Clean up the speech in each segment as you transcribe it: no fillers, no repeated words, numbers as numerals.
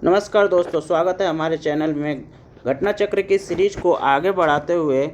नमस्कार दोस्तों, स्वागत है हमारे चैनल में। घटना चक्र की सीरीज को आगे बढ़ाते हुए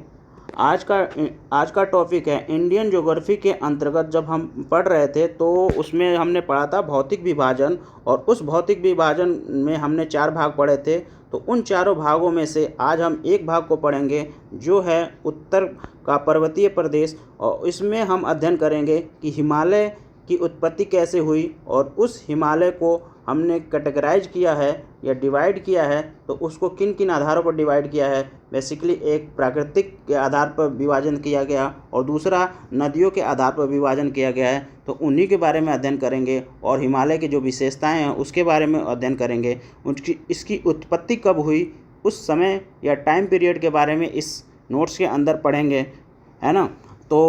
आज का टॉपिक है इंडियन ज्योग्राफी के अंतर्गत। जब हम पढ़ रहे थे तो उसमें हमने पढ़ा था भौतिक विभाजन, और उस भौतिक विभाजन में हमने 4 भाग पढ़े थे। तो उन चारों भागों में से आज हम एक भाग को पढ़ेंगे जो है उत्तर का पर्वतीय प्रदेश, और इसमें हम अध्ययन करेंगे कि हिमालय की उत्पत्ति कैसे हुई, और उस हिमालय को हमने कैटेगराइज किया है या डिवाइड किया है तो उसको किन किन आधारों पर डिवाइड किया है। बेसिकली एक प्राकृतिक के आधार पर विभाजन किया गया और दूसरा नदियों के आधार पर विभाजन किया गया है। तो उन्हीं के बारे में अध्ययन करेंगे और हिमालय की जो विशेषताएं हैं उसके बारे में अध्ययन करेंगे। इसकी उत्पत्ति कब हुई उस समय या टाइम पीरियड के बारे में इस नोट्स के अंदर पढ़ेंगे, है ना। तो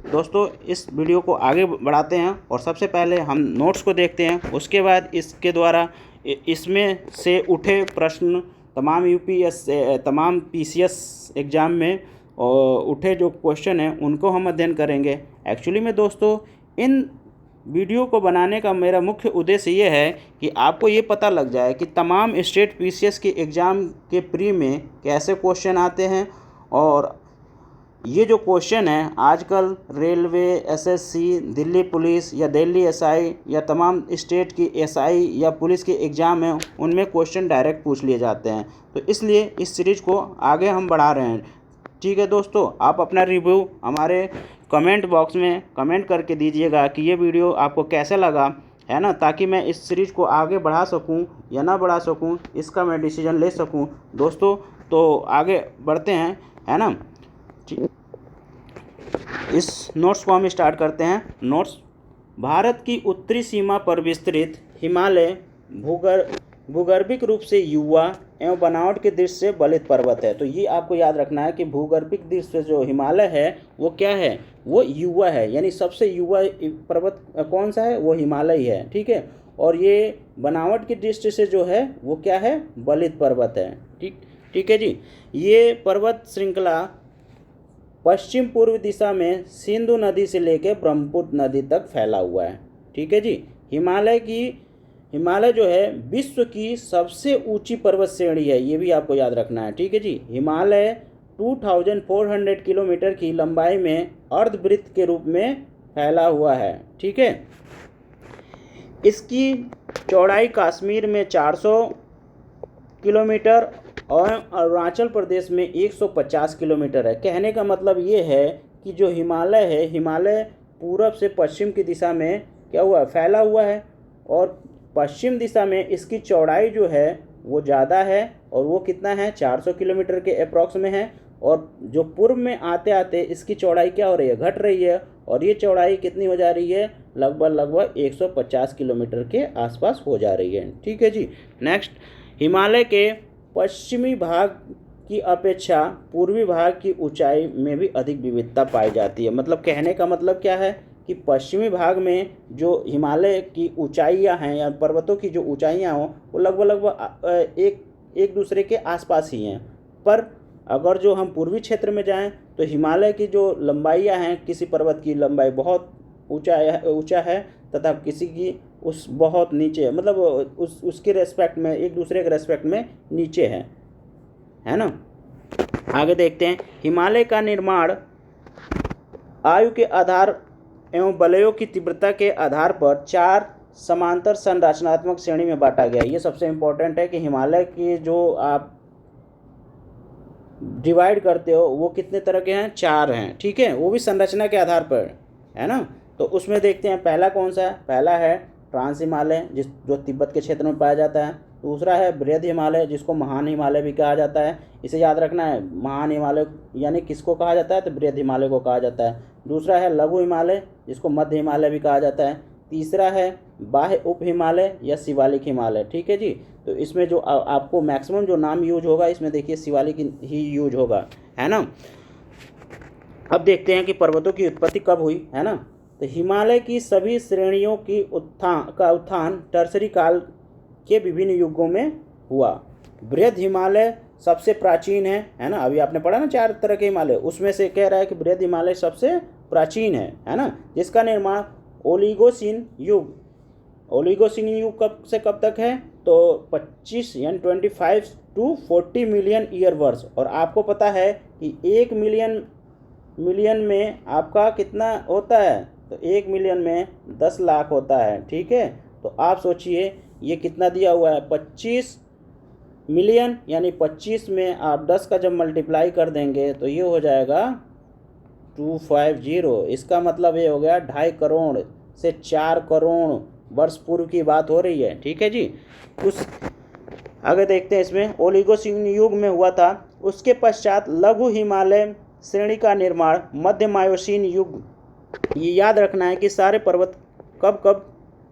दोस्तों, इस वीडियो को आगे बढ़ाते हैं और सबसे पहले हम नोट्स को देखते हैं। उसके बाद इसके द्वारा इसमें से उठे प्रश्न तमाम पीसीएस एग्ज़ाम में उठे जो क्वेश्चन हैं उनको हम अध्ययन करेंगे। एक्चुअली में दोस्तों, इन वीडियो को बनाने का मेरा मुख्य उद्देश्य ये है कि आपको ये पता लग जाए कि तमाम स्टेट पीसीएस के एग्ज़ाम के प्री में कैसे क्वेश्चन आते हैं। और ये जो क्वेश्चन है आजकल रेलवे, एसएससी, दिल्ली पुलिस या दिल्ली एसआई या तमाम स्टेट की एसआई या पुलिस के एग्ज़ाम हैं उनमें क्वेश्चन डायरेक्ट पूछ लिए जाते हैं। तो इसलिए इस सीरीज़ को आगे हम बढ़ा रहे हैं। ठीक है दोस्तों, आप अपना रिव्यू हमारे कमेंट बॉक्स में कमेंट करके दीजिएगा कि ये वीडियो आपको कैसा लगा, है ना, ताकि मैं इस सीरीज़ को आगे बढ़ा सकूं या ना बढ़ा सकूं, इसका मैं डिसीजन ले सकूं। दोस्तों तो आगे बढ़ते हैं, है ना। इस नोट्स को हम स्टार्ट करते हैं। नोट्स: भारत की उत्तरी सीमा पर विस्तृत हिमालय भूगर्भिक रूप से युवा एवं बनावट के दृष्टि से बलित पर्वत है। तो ये आपको याद रखना है कि भूगर्भिक दृष्टि से जो हिमालय है वो क्या है, वो युवा है, यानी सबसे युवा पर्वत कौन सा है, वो हिमालय ही है। ठीक है। और ये बनावट की दृष्टि से जो है वो क्या है, बलित पर्वत है। ठीक है जी। ये पर्वत श्रृंखला पश्चिम पूर्व दिशा में सिंधु नदी से लेकर ब्रह्मपुत्र नदी तक फैला हुआ है। ठीक है जी। हिमालय जो है विश्व की सबसे ऊंची पर्वत श्रेणी है, ये भी आपको याद रखना है। ठीक है जी। हिमालय 2400 किलोमीटर की लंबाई में अर्धवृत्त के रूप में फैला हुआ है। ठीक है। इसकी चौड़ाई कश्मीर में 400 किलोमीटर और अरुणाचल प्रदेश में 150 किलोमीटर है। कहने का मतलब ये है कि जो हिमालय है, हिमालय पूरब से पश्चिम की दिशा में क्या हुआ, फैला हुआ है, और पश्चिम दिशा में इसकी चौड़ाई जो है वो ज़्यादा है, और वो कितना है, 400 किलोमीटर के अप्रॉक्स में है। और जो पूर्व में आते आते इसकी चौड़ाई क्या हो रही है, घट रही है, और ये चौड़ाई कितनी हो जा रही है, लगभग 150 किलोमीटर के आसपास हो जा रही है। ठीक है जी। नेक्स्ट, हिमालय के पश्चिमी भाग की अपेक्षा पूर्वी भाग की ऊंचाई में भी अधिक विविधता पाई जाती है। मतलब कहने का मतलब क्या है कि पश्चिमी भाग में जो हिमालय की ऊंचाइयां हैं या पर्वतों की जो ऊंचाइयां हों वो लगभग एक दूसरे के आसपास ही हैं। पर अगर जो हम पूर्वी क्षेत्र में जाएं तो हिमालय की जो लंबाइयां हैं, किसी पर्वत की लंबाई बहुत ऊंचा है तथा किसी की उस बहुत नीचे, मतलब उसके रेस्पेक्ट में, एक दूसरे के रेस्पेक्ट में नीचे है ना। आगे देखते हैं। हिमालय का निर्माण आयु के आधार एवं वलयों की तीव्रता के आधार पर 4 समांतर संरचनात्मक श्रेणी में बांटा गया। ये सबसे इम्पोर्टेंट है कि हिमालय की जो आप डिवाइड करते हो वो कितने तरह के हैं, 4 हैं। ठीक है। वो भी संरचना के आधार पर, है ना। तो उसमें देखते हैं पहला कौन सा है। पहला है ट्रांस हिमालय, जो तिब्बत के क्षेत्र में पाया जाता है। दूसरा है बृहद हिमालय, जिसको महान हिमालय भी कहा जाता है। इसे याद रखना है, महान हिमालय यानी किसको कहा जाता है, तो बृहद हिमालय को कहा जाता है। दूसरा है लघु हिमालय, जिसको मध्य हिमालय भी कहा जाता है। तीसरा है बाह्य उप हिमालय या शिवालिक हिमालय। ठीक है जी। तो इसमें जो आपको मैक्सिमम जो नाम यूज होगा, इसमें देखिए शिवालिक ही यूज होगा, है ना। अब देखते हैं कि पर्वतों की उत्पत्ति कब हुई, है ना। तो हिमालय की सभी श्रेणियों की उत्थान टर्सरी काल के विभिन्न युगों में हुआ। बृहद हिमालय सबसे प्राचीन है ना। अभी आपने पढ़ा ना 4 तरह के हिमालय, उसमें से कह रहा है कि बृहद हिमालय सबसे प्राचीन है ना, जिसका निर्माण ओलिगोसिन युग कब से कब तक है, तो 25 यानी 25 to 40 मिलियन ईयर वर्ष। और आपको पता है कि 1 मिलियन में आपका कितना होता है, तो 1 मिलियन में 10 लाख होता है। ठीक है, तो आप सोचिए ये कितना दिया हुआ है, 25 मिलियन, यानी 25 में आप 10 का जब मल्टीप्लाई कर देंगे तो ये हो जाएगा 250। इसका मतलब ये हो गया 2.5 करोड़ से 4 करोड़ वर्ष पूर्व की बात हो रही है। ठीक है जी। उस आगे देखते हैं, इसमें ओलिगोसीन युग में हुआ था। उसके पश्चात लघु हिमालय श्रेणी का निर्माण मध्य मायोसीन युग। ये याद रखना है कि सारे पर्वत कब कब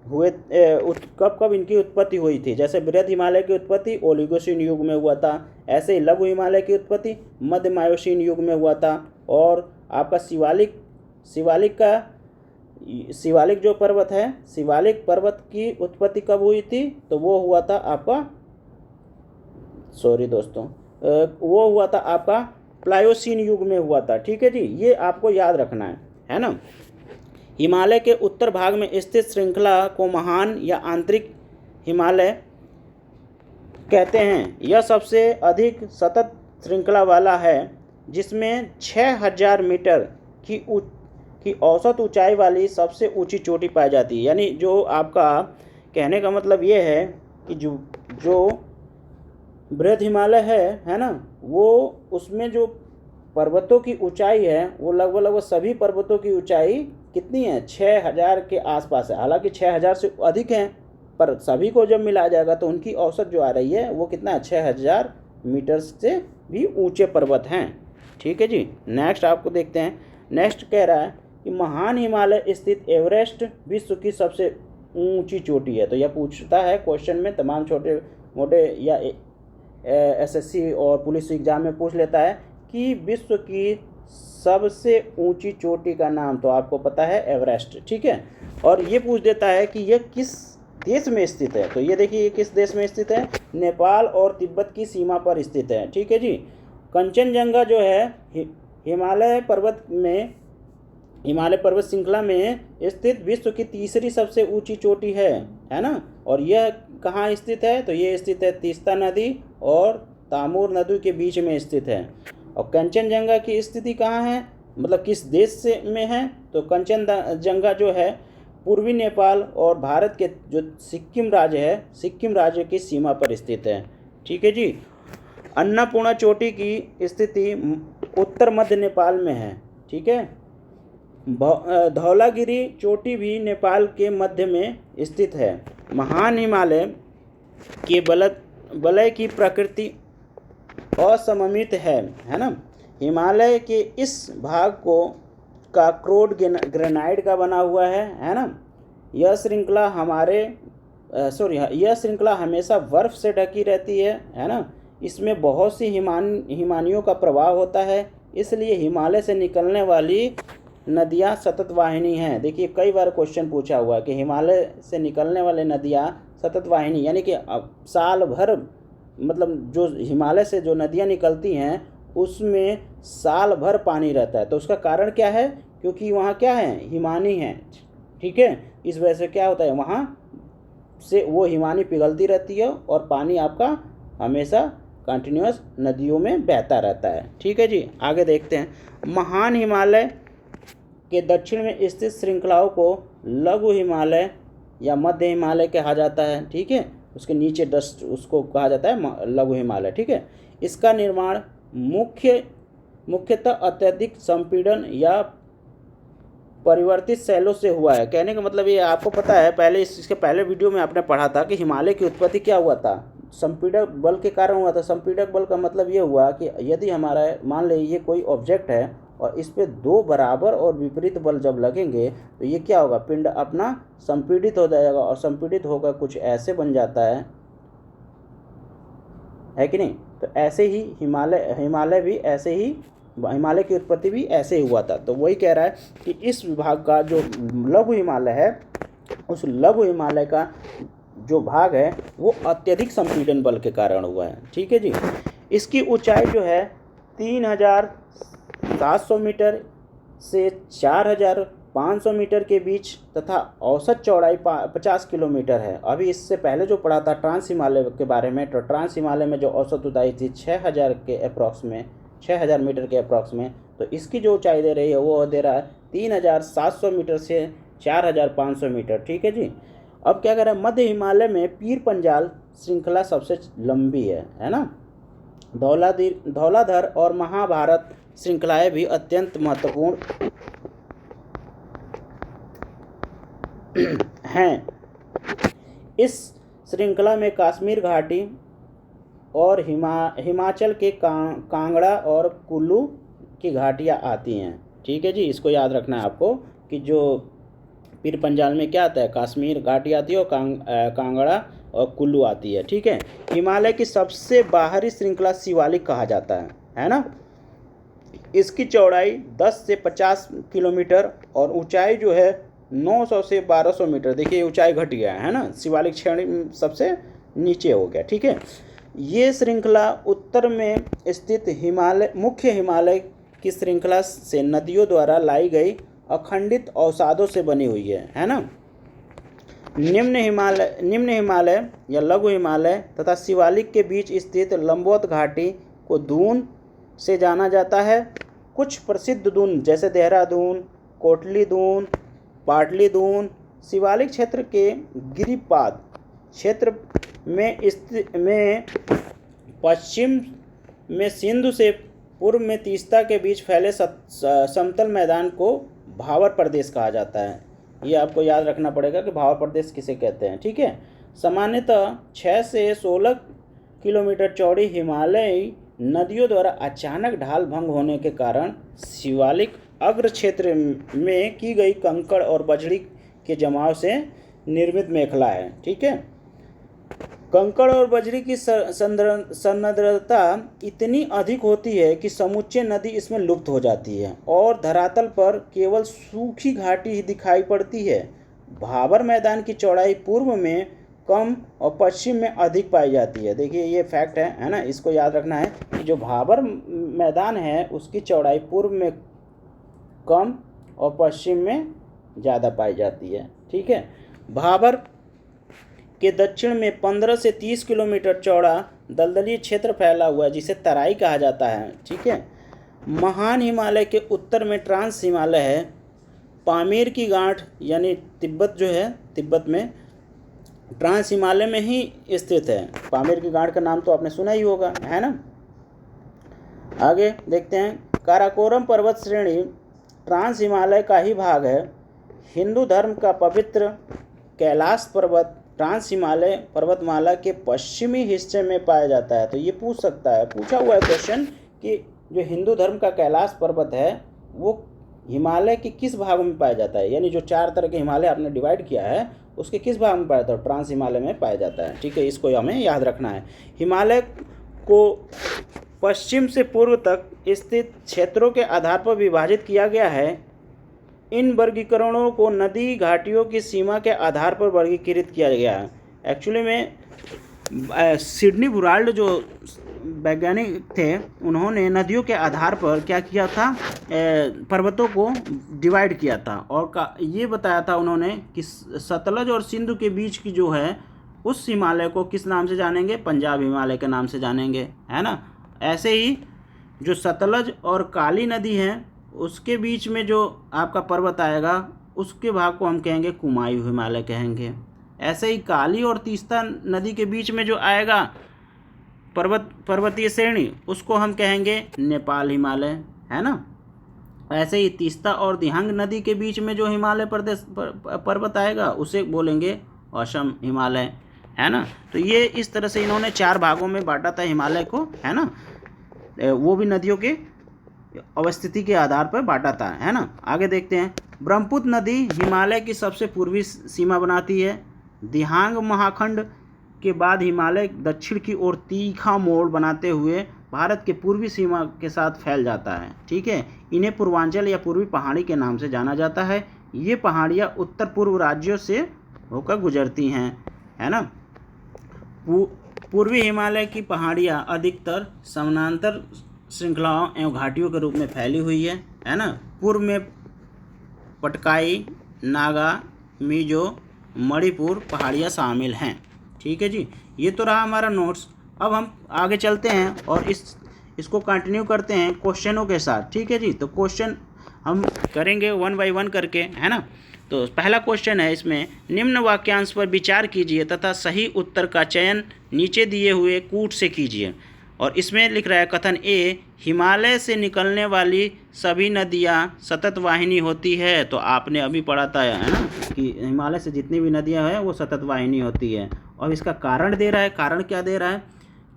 हुए, कब कब इनकी उत्पत्ति हुई थी। जैसे बृहद हिमालय की उत्पत्ति ओलिगोसीन युग में हुआ था, ऐसे ही लघु हिमालय की उत्पत्ति मध्य मायोसीन युग में हुआ था। और आपका शिवालिक जो पर्वत है, शिवालिक पर्वत की उत्पत्ति कब हुई थी, तो वो हुआ था आपका, सॉरी दोस्तों, वो हुआ था आपका प्लायोसीन युग में हुआ था। ठीक है जी, ये आपको याद रखना है ना। हिमालय के उत्तर भाग में स्थित श्रृंखला को महान या आंतरिक हिमालय कहते हैं। यह सबसे अधिक सतत श्रृंखला वाला है, जिसमें 6000 मीटर की औसत ऊंचाई वाली सबसे ऊंची चोटी पाई जाती है। यानी जो आपका कहने का मतलब ये है कि जो बृहद हिमालय है ना, वो उसमें जो पर्वतों की ऊंचाई है वो लगभग सभी पर्वतों की ऊंचाई कितनी है, 6000 के आसपास है। हालांकि 6000 से अधिक हैं, पर सभी को जब मिलाया जाएगा तो उनकी औसत जो आ रही है वो कितना है, 6000 मीटर से भी ऊंचे पर्वत हैं। ठीक है जी। नेक्स्ट आपको देखते हैं। नेक्स्ट कह रहा है कि महान हिमालय स्थित एवरेस्ट विश्व की सबसे ऊंची चोटी है। तो यह पूछता है क्वेश्चन में, तमाम छोटे मोटे या एसएससी और पुलिस एग्जाम में पूछ लेता है कि विश्व की सबसे ऊंची चोटी का नाम, तो आपको पता है एवरेस्ट। ठीक है, और ये पूछ देता है कि यह किस देश में स्थित है। तो ये देखिए, ये किस देश में स्थित है, नेपाल और तिब्बत की सीमा पर स्थित है। ठीक है जी। कंचनजंगा जो है हिमालय पर्वत श्रृंखला में स्थित विश्व की तीसरी सबसे ऊंची चोटी है ना। और यह कहाँ स्थित है, तो ये स्थित है तीस्ता नदी और तामूर नदी के बीच में स्थित है। और कंचनजंगा की स्थिति कहाँ है, मतलब किस देश से में है, तो कंचनजंगा जो है पूर्वी नेपाल और भारत के जो सिक्किम राज्य है, सिक्किम राज्य की सीमा पर स्थित है। ठीक है जी। अन्नपूर्णा चोटी की स्थिति उत्तर मध्य नेपाल में है। ठीक है। धौलागिरी चोटी भी नेपाल के मध्य में स्थित है। महान हिमालय के वलय की प्रकृति असममित है ना। हिमालय के इस भाग का क्रोड ग्रेनाइट का बना हुआ है ना। यह श्रृंखला हमेशा बर्फ से ढकी रहती है ना। इसमें बहुत सी हिमानियों का प्रभाव होता है, इसलिए हिमालय से निकलने वाली नदियाँ सतत वाहिनी हैं। देखिए, कई बार क्वेश्चन पूछा हुआ है कि हिमालय से निकलने वाले नदियाँ सतत वाहिनी, यानी कि साल भर, मतलब जो हिमालय से जो नदियाँ निकलती हैं उसमें साल भर पानी रहता है। तो उसका कारण क्या है, क्योंकि वहाँ क्या है, हिमानी है। ठीक है, इस वजह से क्या होता है, वहाँ से वो हिमानी पिघलती रहती है और पानी आपका हमेशा कंटिन्यूअस नदियों में बहता रहता है। ठीक है जी। आगे देखते हैं। महान हिमालय के दक्षिण में स्थित श्रृंखलाओं को लघु हिमालय या मध्य हिमालय कहा जाता है। ठीक है, उसके नीचे उसको कहा जाता है लघु हिमालय। ठीक है, इसका निर्माण मुख्यतः अत्यधिक संपीड़न या परिवर्तित शैलों से हुआ है। कहने का मतलब ये, आपको पता है पहले इसके पहले वीडियो में आपने पढ़ा था कि हिमालय की उत्पत्ति क्या हुआ था, संपीड़क बल के कारण हुआ था। संपीड़क बल का मतलब ये हुआ कि यदि हमारा मान लीजिए कोई ऑब्जेक्ट है और इस पे दो बराबर और विपरीत बल जब लगेंगे तो ये क्या होगा, पिंड अपना संपीड़ित हो जाएगा और संपीड़ित होकर कुछ ऐसे बन जाता है कि नहीं। तो ऐसे ही हिमालय भी ऐसे ही, हिमालय की उत्पत्ति भी ऐसे ही हुआ था। तो वही कह रहा है कि इस विभाग का जो लघु हिमालय है, उस लघु हिमालय का जो भाग है वो अत्यधिक संपीड़न बल के कारण हुआ है। ठीक है जी। इसकी ऊंचाई जो है 3700 मीटर से 4000 500 मीटर के बीच तथा औसत चौड़ाई 50 किलोमीटर है। अभी इससे पहले जो पढ़ा था ट्रांस हिमालय के बारे में, तो ट्रांस हिमालय में जो औसत ऊंचाई थी 6000 के अप्रॉक्स में, 6000 मीटर के अप्रॉक्स में, तो इसकी जो ऊंचाई दे रही है वो दे रहा है 3700 मीटर से 4500 मीटर। ठीक है जी। अब क्या करें, मध्य हिमालय में पीर पंजाल श्रृंखला सबसे लंबी है ना। धौलाधर और महाभारत श्रृंखलाएं भी अत्यंत महत्वपूर्ण हैं। इस श्रृंखला में कश्मीर घाटी और हिमाचल के कांगड़ा और कुल्लू की घाटियाँ आती हैं। ठीक है जी, इसको याद रखना है आपको कि जो पीर पंजाल में क्या आता है, कश्मीर घाटी आती है और कांगड़ा और कुल्लू आती है। ठीक है। हिमालय की सबसे बाहरी श्रृंखला शिवालिक कहा जाता है ना। इसकी चौड़ाई 10 से 50 किलोमीटर और ऊंचाई जो है 900 से 1200 मीटर। देखिए ऊंचाई घट गया है ना, शिवालिक श्रेणी सबसे नीचे हो गया। ठीक है। ये श्रृंखला उत्तर में स्थित मुख्य हिमालय की श्रृंखला से नदियों द्वारा लाई गई अखंडित अवसादों से बनी हुई है ना। निम्न हिमालय या लघु हिमालय तथा शिवालिक के बीच स्थित लंबवत घाटी को दून से जाना जाता है। कुछ प्रसिद्ध दून जैसे देहरादून, कोटली दून, पाटली दून शिवालिक क्षेत्र के गिरिपाद क्षेत्र में पश्चिम में सिंधु से पूर्व में तीस्ता के बीच फैले समतल मैदान को भावर प्रदेश कहा जाता है। ये आपको याद रखना पड़ेगा कि भावर प्रदेश किसे कहते हैं। ठीक है। सामान्यतः 6 से 16 किलोमीटर चौड़ी हिमालयी नदियों द्वारा अचानक ढाल भंग होने के कारण शिवालिक अग्र क्षेत्र में की गई कंकड़ और बजड़ी के जमाव से निर्मित मेखला है। ठीक है। कंकड़ और बजरी की सांद्रता इतनी अधिक होती है कि समूचे नदी इसमें लुप्त हो जाती है और धरातल पर केवल सूखी घाटी ही दिखाई पड़ती है। भाबर मैदान की चौड़ाई पूर्व में कम और पश्चिम में अधिक पाई जाती है। देखिए ये फैक्ट है ना, इसको याद रखना है कि जो भाबर मैदान है उसकी चौड़ाई पूर्व में कम और पश्चिम में ज़्यादा पाई जाती है। ठीक है। भाबर के दक्षिण में 15 से 30 किलोमीटर चौड़ा दलदली क्षेत्र फैला हुआ है जिसे तराई कहा जाता है। ठीक है। महान हिमालय के उत्तर में ट्रांस हिमालय है। पामीर की गांठ यानी तिब्बत जो है, तिब्बत में ट्रांस हिमालय में ही स्थित है। पामीर की गांठ का नाम तो आपने सुना ही होगा, है ना। आगे देखते हैं। काराकोरम पर्वत श्रेणी ट्रांस हिमालय का ही भाग है। हिंदू धर्म का पवित्र कैलाश पर्वत ट्रांस हिमालय पर्वतमाला के पश्चिमी हिस्से में पाया जाता है। तो ये पूछ सकता है, पूछा हुआ है क्वेश्चन कि जो हिंदू धर्म का कैलाश पर्वत है वो हिमालय के किस भाग में पाया जाता है, यानी जो 4 तरह के हिमालय आपने डिवाइड किया है उसके किस भाग में पाया जाता है, ट्रांस हिमालय में पाया जाता है। ठीक है, इसको हमें याद रखना है। हिमालय को पश्चिम से पूर्व तक स्थित क्षेत्रों के आधार पर विभाजित किया गया है। इन वर्गीकरणों को नदी घाटियों की सीमा के आधार पर वर्गीकृत किया गया है। एक्चुअली में सिडनी बुराल्ड जो वैज्ञानिक थे उन्होंने नदियों के आधार पर क्या किया था, पर्वतों को डिवाइड किया था और ये बताया था उन्होंने कि सतलज और सिंधु के बीच की जो है उस हिमालय को किस नाम से जानेंगे, पंजाब हिमालय के नाम से जानेंगे, है ना। ऐसे ही जो सतलज और काली नदी हैं उसके बीच में जो आपका पर्वत आएगा उसके भाग को हम कहेंगे कुमायूं हिमालय कहेंगे। ऐसे ही काली और तीस्ता नदी के बीच में जो आएगा पर्वतीय श्रेणी उसको हम कहेंगे नेपाल हिमालय, है ना। ऐसे ही तीस्ता और दिहांग नदी के बीच में जो हिमालय प्रदेश पर्वत आएगा उसे बोलेंगे असम हिमालय, है ना। तो ये इस तरह से इन्होंने 4 भागों में बांटा था हिमालय को, है ना। वो भी नदियों के अवस्थिति के आधार पर बांटा था, है ना। आगे देखते हैं। ब्रह्मपुत्र नदी हिमालय की सबसे पूर्वी सीमा बनाती है। दिहांग महाखंड के बाद हिमालय दक्षिण की ओर तीखा मोड़ बनाते हुए भारत के पूर्वी सीमा के साथ फैल जाता है। ठीक है। इन्हें पूर्वांचल या पूर्वी पहाड़ी के नाम से जाना जाता है। ये पहाड़ियाँ उत्तर पूर्व राज्यों से होकर गुजरती हैं, है ना। पूर्वी हिमालय की पहाड़ियाँ अधिकतर समानांतर श्रृंखलाओं एवं घाटियों के रूप में फैली हुई है ना। पूर्व में पटकाई, नागा, मिजो, मणिपुर पहाड़ियाँ शामिल हैं। ठीक है जी, ये तो रहा हमारा नोट्स। अब हम आगे चलते हैं और इसको कंटिन्यू करते हैं क्वेश्चनों के साथ। ठीक है जी, तो क्वेश्चन हम करेंगे 1 बाय 1 करके, है ना। तो पहला क्वेश्चन है इसमें, निम्न वाक्यांश पर विचार कीजिए तथा सही उत्तर का चयन नीचे दिए हुए कूट से कीजिए। और इसमें लिख रहा है कथन ए, हिमालय से निकलने वाली सभी नदियाँ सतत वाहिनी होती है। तो आपने अभी पढ़ा था, है ना, कि हिमालय से जितनी भी नदियाँ हैं वो सतत वाहिनी होती है। और इसका कारण दे रहा है, कारण क्या दे रहा है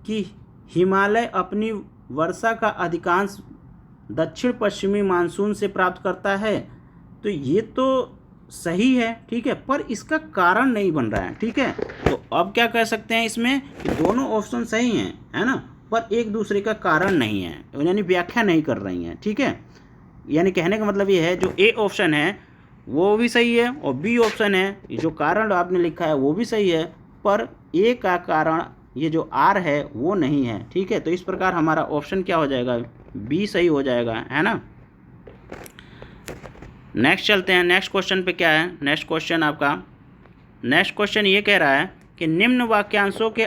कि हिमालय अपनी वर्षा का अधिकांश दक्षिण पश्चिमी मानसून से प्राप्त करता है। तो ये तो सही है, ठीक है, पर इसका कारण नहीं बन रहा है। ठीक है, तो अब क्या कह सकते हैं इसमें कि दोनों ऑप्शन सही हैं, है ना, पर एक दूसरे का कारण नहीं है, यानी व्याख्या नहीं कर रही हैं। ठीक है, यानी कहने का मतलब ये है जो ए ऑप्शन है वो भी सही है और बी ऑप्शन है जो कारण आपने लिखा है वो भी सही है, पर ए का कारण ये जो आर है वो नहीं है। ठीक है, तो इस प्रकार हमारा ऑप्शन क्या हो जाएगा, बी सही हो जाएगा, है ना। नेक्स्ट चलते हैं, नेक्स्ट क्वेश्चन पे क्या है। नेक्स्ट क्वेश्चन ये कह रहा है कि निम्न वाक्यांशों के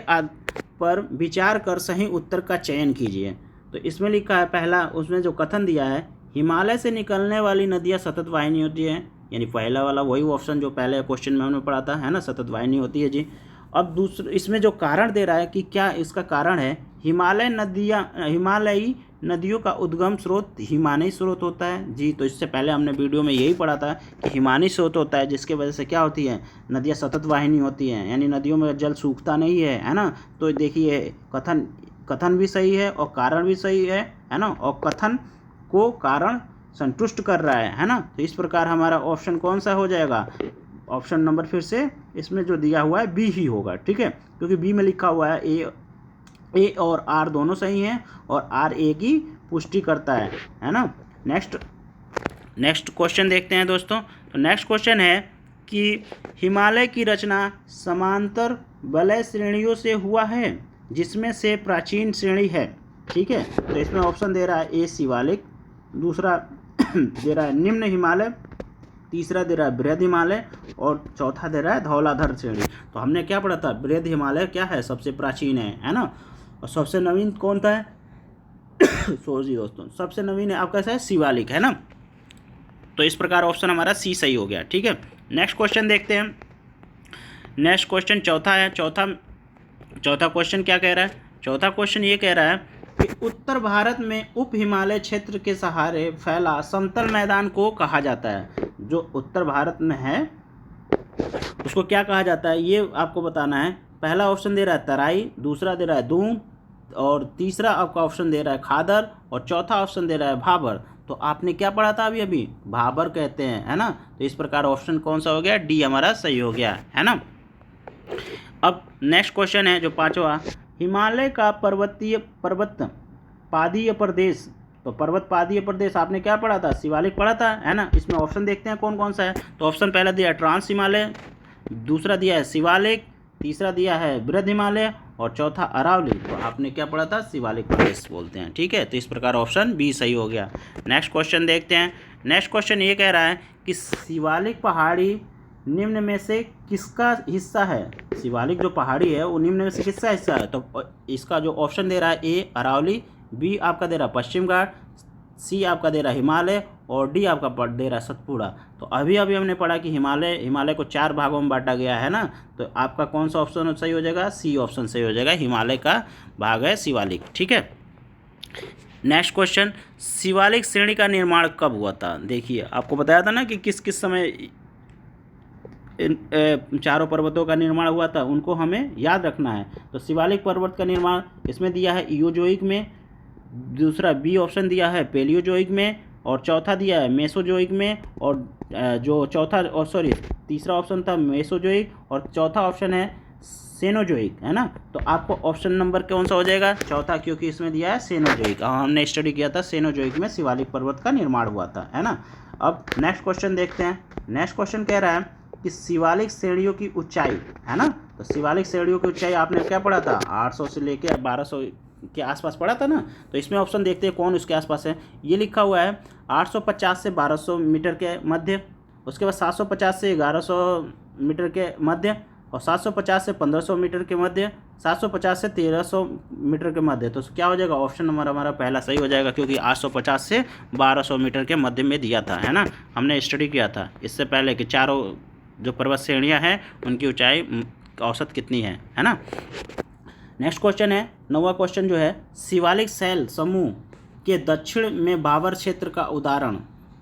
पर विचार कर सही उत्तर का चयन कीजिए। तो इसमें लिखा है पहला, उसमें जो कथन दिया है, हिमालय से निकलने वाली नदियाँ सतत वाहिनी होती है, यानी पहला वाला वही ऑप्शन जो पहले क्वेश्चन में हमने पढ़ा था, है ना, सतत वाहिनी होती है जी। अब दूसरा इसमें जो कारण दे रहा है कि क्या इसका कारण है, हिमालयी नदियों का उद्गम स्रोत हिमालयी स्रोत होता है जी। तो इससे पहले हमने वीडियो में यही पढ़ा था कि हिमालयी स्रोत होता है, जिसके वजह से क्या होती है, नदियाँ सतत वाहिनी होती हैं, यानी नदियों में जल सूखता नहीं है ना। तो देखिए कथन भी सही है और कारण भी सही है ना, और कथन को कारण संतुष्ट कर रहा है ना। तो इस प्रकार हमारा ऑप्शन कौन सा हो जाएगा, ऑप्शन नंबर फिर से इसमें जो दिया हुआ है बी ही होगा। ठीक है, क्योंकि बी में लिखा हुआ है ए और आर दोनों सही हैं और आर ए की पुष्टि करता है ना। नेक्स्ट क्वेश्चन देखते हैं दोस्तों। तो नेक्स्ट क्वेश्चन है कि हिमालय की रचना समांतर वलय श्रेणियों से हुआ है, जिसमें से प्राचीन श्रेणी है। ठीक है, तो इसमें ऑप्शन दे रहा है ए शिवालिक, दूसरा दे रहा है निम्न हिमालय, तीसरा दे रहा है बृहद हिमालय और चौथा दे रहा है धौलाधर श्रेणी। तो हमने क्या पढ़ा था, बृहद हिमालय क्या है, सबसे प्राचीन है ना, और सबसे नवीन कौन था है सॉरी दोस्तों, सबसे नवीन है आपका है शिवालिक, है ना। तो इस प्रकार ऑप्शन हमारा सी सही हो गया। ठीक है, नेक्स्ट क्वेश्चन देखते हैं। नेक्स्ट क्वेश्चन चौथा है। चौथा क्वेश्चन क्या कह रहा है, चौथा क्वेश्चन ये कह रहा है कि उत्तर भारत में उप हिमालय क्षेत्र के सहारे फैला समतल मैदान को कहा जाता है। जो उत्तर भारत में है उसको क्या कहा जाता है, ये आपको बताना है। पहला ऑप्शन दे रहा है तराई, दूसरा दे रहा है दून, और तीसरा आपका ऑप्शन दे रहा है खादर, और चौथा ऑप्शन दे रहा है भाबर। तो आपने क्या पढ़ा था अभी भाबर कहते हैं, है ना। तो इस प्रकार ऑप्शन कौन सा हो गया, डी हमारा सही हो गया, है ना। अब नेक्स्ट क्वेश्चन है जो पांचवा, हिमालय का पर्वत पादीय प्रदेश। तो पर्वत पादीय प्रदेश आपने क्या पढ़ा था, शिवालिक पढ़ा था, है ना। इसमें ऑप्शन देखते हैं कौन कौन सा है। तो ऑप्शन पहला दिया है ट्रांस हिमालय, दूसरा दिया है शिवालिक, तीसरा दिया है बृहद हिमालय और चौथा अरावली। तो आपने क्या पढ़ा था, शिवालिक प्रदेश बोलते हैं। ठीक है, तो इस प्रकार ऑप्शन बी सही हो गया। नेक्स्ट क्वेश्चन देखते हैं। नेक्स्ट क्वेश्चन ये कह रहा है कि शिवालिक पहाड़ी निम्न में से किसका हिस्सा है। शिवालिक जो पहाड़ी है वो निम्न में से किसका हिस्सा है। तो इसका जो ऑप्शन दे रहा है ए अरावली, बी आपका दे रहा है पश्चिम घाट, सी आपका दे रहा है हिमालय और डी आपका दे रहा है सतपुड़ा। तो अभी हमने पढ़ा कि हिमालय को 4 भागों में बांटा गया है ना। तो आपका कौन सा ऑप्शन सही हो जाएगा, सी ऑप्शन सही हो जाएगा, हिमालय का भाग है शिवालिक। ठीक है, नेक्स्ट क्वेश्चन, शिवालिक श्रेणी का निर्माण कब हुआ था। देखिए आपको बताया था ना कि किस किस समय इन चारों पर्वतों का निर्माण हुआ था, उनको हमें याद रखना है। तो शिवालिक पर्वत का निर्माण इसमें दिया है इयोजोइक में, दूसरा बी ऑप्शन दिया है पेलियोजोइक में, और चौथा दिया है मेसोजोइक में, और जो तीसरा ऑप्शन था मेसोजोइक और चौथा ऑप्शन है सेनोजोइक, है ना। तो आपको ऑप्शन नंबर कौन सा हो जाएगा, चौथा, क्योंकि इसमें दिया है सेनोजोइक। हमने स्टडी किया था सेनोजोइक में शिवालिक पर्वत का निर्माण हुआ था, है ना। अब नेक्स्ट क्वेश्चन देखते हैं। नेक्स्ट क्वेश्चन कह रहा है कि शिवालिक श्रेणियों की ऊंचाई, है ना। तो शिवालिक श्रेणियों की ऊंचाई आपने क्या पढ़ा था, 800 से लेकर 1200 के आसपास पढ़ा था ना। तो इसमें ऑप्शन देखते हैं कौन उसके आसपास है। ये लिखा हुआ है 850 से 1200 मीटर के मध्य, उसके बाद 750 से 1100 मीटर के मध्य, और 750 से 1500 मीटर के मध्य, 750 से 1300 मीटर के मध्य। तो क्या हो जाएगा, ऑप्शन नंबर हमारा पहला सही हो जाएगा, क्योंकि 850 से 1200 मीटर के मध्य में दिया था, है ना। हमने स्टडी किया था इससे पहले कि चारों जो पर्वत श्रेणियाँ हैं उनकी ऊंचाई औसत कितनी है ना। नेक्स्ट क्वेश्चन है, 9वां क्वेश्चन जो है, शिवालिक शैल समूह के दक्षिण में बाबर क्षेत्र का उदाहरण।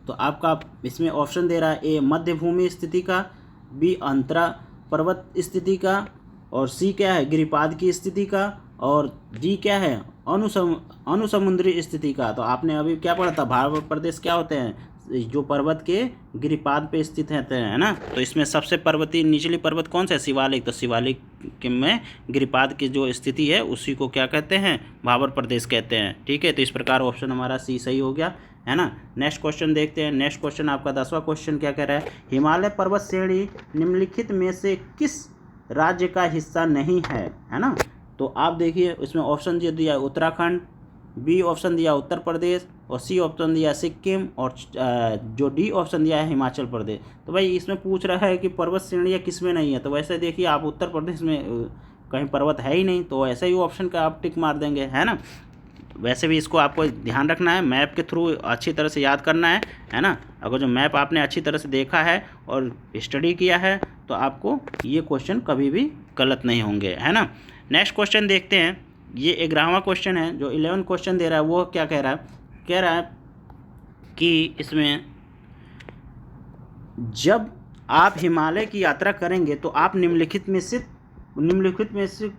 तो आपका इसमें ऑप्शन दे रहा है, ए मध्य भूमि स्थिति का, बी अंतरा पर्वत स्थिति का, और सी क्या है, गिरिपाद की स्थिति का, और डी क्या है, अनुसमुद्री स्थिति का। तो आपने अभी क्या पढ़ा था, भारत प्रदेश क्या होते हैं, जो पर्वत के गिरिपाद पे स्थित रहते हैं, है ना। तो इसमें सबसे पर्वतीय निचली पर्वत कौन सा है, शिवालिक। तो शिवालिक में गिरिपाद की जो स्थिति है उसी को क्या कहते हैं, भाबर प्रदेश कहते हैं, ठीक है। तो इस प्रकार ऑप्शन हमारा सी सही हो गया, है ना। नेक्स्ट क्वेश्चन देखते हैं। नेक्स्ट क्वेश्चन आपका 10वां क्वेश्चन क्या कह रहा है, हिमालय पर्वत श्रेणी निम्नलिखित में से किस राज्य का हिस्सा नहीं है ना। तो आप देखिए इसमें ऑप्शन जो दिया उत्तराखंड, बी ऑप्शन दिया उत्तर प्रदेश, और सी ऑप्शन दिया सिक्किम, और जो डी ऑप्शन दिया है हिमाचल प्रदेश। तो भाई इसमें पूछ रहा है कि पर्वत श्रेणियाँ किस में नहीं है, तो वैसे देखिए आप उत्तर प्रदेश में कहीं पर्वत है ही नहीं, तो ऐसा ही ऑप्शन का आप टिक मार देंगे, है ना। वैसे भी इसको आपको ध्यान रखना है, मैप के थ्रू अच्छी तरह से याद करना है ना। अगर जो मैप आपने अच्छी तरह से देखा है और स्टडी किया है तो आपको ये क्वेश्चन कभी भी गलत नहीं होंगे, है ना। नेक्स्ट क्वेश्चन देखते हैं, ये 11वां क्वेश्चन है। जो 11 क्वेश्चन दे रहा है वो क्या कह रहा है, कह रहा है कि इसमें जब आप हिमालय की यात्रा करेंगे तो आप निम्नलिखित में से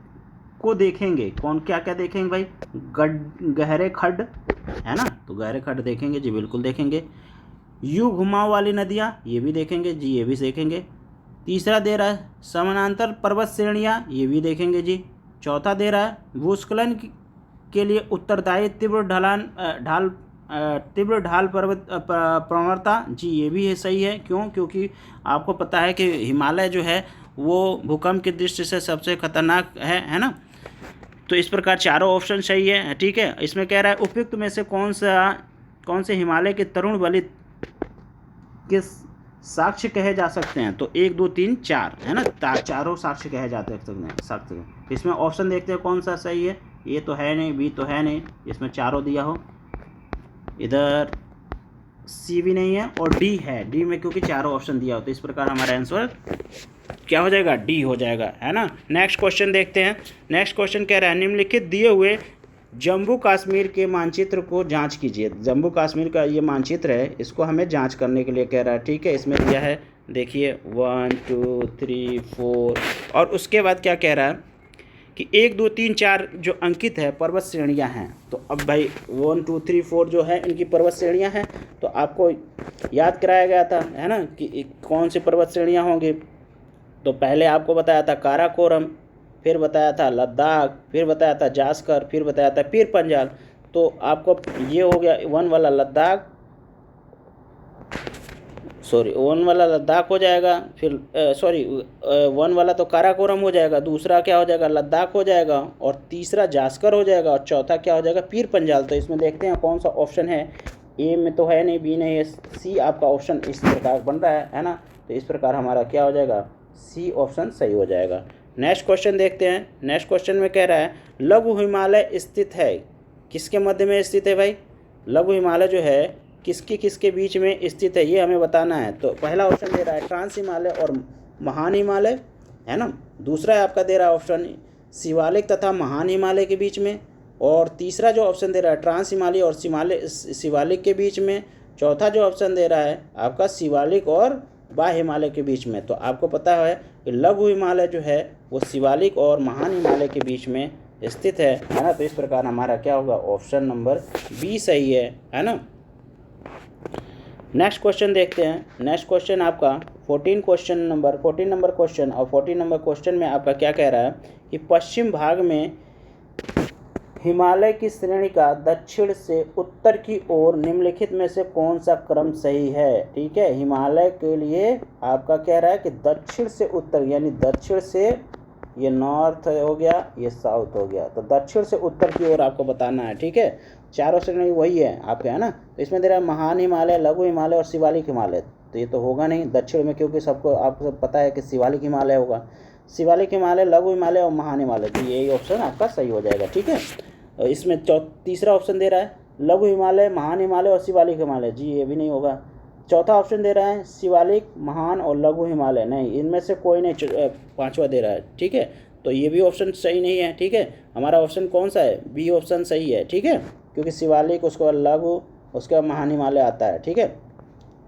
को देखेंगे। कौन क्या क्या देखेंगे भाई, गहरे खड्ड, है ना। तो गहरे खड्ड देखेंगे जी, बिल्कुल देखेंगे। यू घुमाव वाली नदियाँ, ये भी देखेंगे जी, ये भी देखेंगे। तीसरा दे रहा है समानांतर पर्वत श्रेणियाँ, ये भी देखेंगे जी। चौथा दे रहा है भूस्खलन के लिए उत्तरदायी तीव्र ढाल पर्वत प्रवणता, जी ये भी है सही है। क्यों, क्योंकि आपको पता है कि हिमालय जो है वो भूकंप की दृष्टि से सबसे खतरनाक है ना। तो इस प्रकार चारों ऑप्शन सही है, ठीक है। इसमें कह रहा है उपयुक्त में से कौन से हिमालय के तरुण बलित के साक्ष्य कहे जा सकते हैं। तो 1 2 3 4 है ना, चारों साक्ष्य कहे जाते हैं साक्ष्य। इसमें ऑप्शन देखते हैं कौन सा सही है, ए तो है नहीं, बी तो है नहीं, इसमें चारों दिया हो, इधर सी भी नहीं है, और डी है, डी में क्योंकि चारों ऑप्शन दिया हो। तो इस प्रकार हमारा आंसर क्या हो जाएगा, डी हो जाएगा, है ना। नेक्स्ट क्वेश्चन देखते हैं। नेक्स्ट क्वेश्चन कह रहा है निम्नलिखित दिए हुए जम्मू कश्मीर के मानचित्र को जांच कीजिए। जम्मू कश्मीर का ये मानचित्र है, इसको हमें जांच करने के लिए कह रहा है, ठीक है। इसमें दिया है देखिए 1 2 3 4, और उसके बाद क्या कह रहा है कि 1 2 3 4 जो अंकित है पर्वत श्रेणियाँ हैं। तो अब भाई 1 2 3 4 जो है इनकी पर्वत श्रेणियाँ हैं, तो आपको याद कराया गया था, है ना, कि कौन सी पर्वत श्रेणियाँ होंगी। तो पहले आपको बताया था काराकोरम, फिर बताया था लद्दाख, फिर बताया था जास्कर, फिर बताया था पीर पंजाल। तो आपको ये हो गया 1 वाला लद्दाख, सॉरी 1 वाला लद्दाख हो जाएगा, फिर 1 वाला तो काराकोरम हो जाएगा, दूसरा क्या हो जाएगा लद्दाख हो जाएगा, और तीसरा जास्कर हो जाएगा, और चौथा क्या हो जाएगा पीर पंजाल। तो इसमें देखते हैं कौन सा ऑप्शन है, ए में तो है नहीं, बी नहीं है, सी आपका ऑप्शन इस प्रकार बन रहा है ना। तो इस प्रकार हमारा क्या हो जाएगा, सी ऑप्शन सही हो जाएगा। नेक्स्ट क्वेश्चन देखते हैं। नेक्स्ट क्वेश्चन में कह रहा है लघु हिमालय स्थित है, किसके मध्य में स्थित है भाई, लघु हिमालय जो है किसके बीच में स्थित है, ये हमें बताना है। तो पहला ऑप्शन दे रहा है ट्रांस हिमालय और महान हिमालय, है ना। दूसरा आपका दे रहा है ऑप्शन शिवालिक तथा महान हिमालय के बीच में, और तीसरा जो ऑप्शन दे रहा है ट्रांस हिमालय और शिवालिक के बीच में। चौथा जो ऑप्शन दे रहा है आपका शिवालिक और बाह्य हिमालय के बीच में। तो आपको पता है कि लघु हिमालय जो है वो शिवालिक और महान हिमालय के बीच में स्थित है ना। तो इस प्रकार हमारा क्या होगा, ऑप्शन नंबर बी सही है ना। नेक्स्ट क्वेश्चन देखते हैं। नेक्स्ट क्वेश्चन आपका 14 नंबर क्वेश्चन, और 14 नंबर क्वेश्चन में आपका क्या कह रहा है कि पश्चिम भाग में हिमालय की श्रेणी का दक्षिण से उत्तर की ओर निम्नलिखित में से कौन सा क्रम सही है, ठीक है। हिमालय के लिए आपका कह रहा है कि दक्षिण से उत्तर, यानी दक्षिण से ये नॉर्थ हो गया, ये साउथ हो गया, तो दक्षिण से उत्तर की ओर आपको बताना है, ठीक है। चारों श्रेणी वही है आपके, है ना। तो इसमें दे रहा है महान हिमालय, लघु हिमालय और शिवालिक हिमालय। तो तो ये तो होगा नहीं दक्षिण में, क्योंकि सबको आपको पता है कि शिवालिक हिमालय होगा। शिवालिक हिमालय, लघु हिमालय और महान हिमालय, तो यही ऑप्शन आपका सही हो जाएगा। ठीक है, और इसमें तीसरा ऑप्शन दे रहा है लघु हिमालय, महान हिमालय और शिवालिक हिमालय, जी ये भी नहीं होगा। चौथा ऑप्शन दे रहा है शिवालिक, महान और लघु हिमालय, नहीं इनमें से कोई नहीं। पांचवा दे रहा है, ठीक है, तो ये भी ऑप्शन सही नहीं है। ठीक है, हमारा ऑप्शन कौन सा है, बी ऑप्शन सही है। ठीक है, क्योंकि शिवालिक, उसके बाद लघु, उसके बाद महान हिमालय आता है। ठीक है,